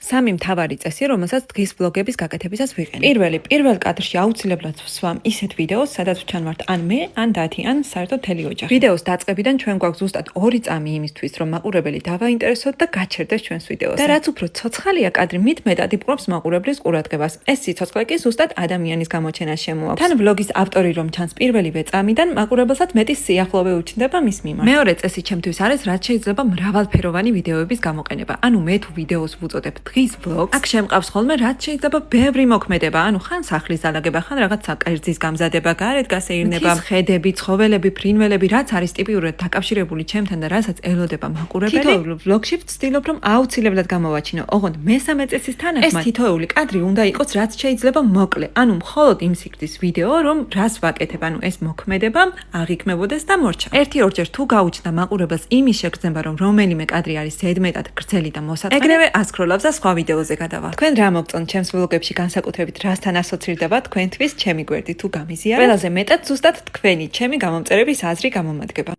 სამი მთავარი წესი, რომელსაც დღის ვლოგების გაკეთებისას ვიყენებ. პირველ კადრში აუცილებლად ვსვამ ისეთ ვიდეოს, სადაც ვჩანვართ ან მე, ან დათი, ან საერთოდ მთელი ოჯახი. ვიდეოს დაწყებიდან ჩვენ გვაქვს ზუსტად 2 წამი იმისთვის, რომ მაყურებელი დავაინტერესოთ და გაჩერდეს ჩვენს ვიდეოზე. და რაც უფრო ცოცხალია კადრი, მით მეტად იპყრობს მაყურებლის ყურადღებას. ეს სიცოცხლე კი ზუსტად ადამიანის გამოჩენას შემოაქვს. თან ვლოგის ავტორი რომ ჩანს პირველივე წამიდან, მაყურებელსაც მეტი სიახლოვე უჩნდება მის მიმართ. მეორე წესი ჩემთვის არის, რაც შეიძლება მრავალფეროვანი ვიდეოების გამოყენება. ანუ მე თუ ვიდეოს ვუწოდებ დღის ვლოგს, აქ შემყავს ხოლმე რაც შეიძლება ბევრი მოქმედება, ანუ ხან სახლის დალაგება, ხან რაღაცა კერძის გამზადება, გარეთ გასეირნება, ხედები, ცხოველები, ფრინველები, რაც არის ტიპიურად დაკავშირებული ჩემთან და რასაც ელოდება მაყურებელი. თითოეულ ვლოგში ვცდილობ რომ აუცილებლად გამოვაჩინო. ოღონდ მესამე წესის თანახმად, ეს თითოეული კადრი უნდა იყოს რაც შეიძლება მოკლე, ანუ მხოლოდ იმ სიგრძის ვიდეო, რომ რას ვაკეთებ, ანუ ეს მოქმედება აღიქმებოდეს და მორჩა. 1-2 თუ გაუჩნდა მაყურებელს იმის შეგრძნება, რომ რომელიმე კადრი არის ზედმეტად გრძელი და მოსაწყენი, ეგრევე ასკროლავს და სხვა ვიდეოზე გადავალ. თქვენ რა მოგწონთ ჩემს ვლოგებში განსაკუთრებით რასთან ასოცირდება თქვენთვის ჩემი გვერდი თუ გამიზიარებთ? ყველაზე მეტად ზუსტად თქვენი ჩემი გამომწერების აზრი გამომადგება.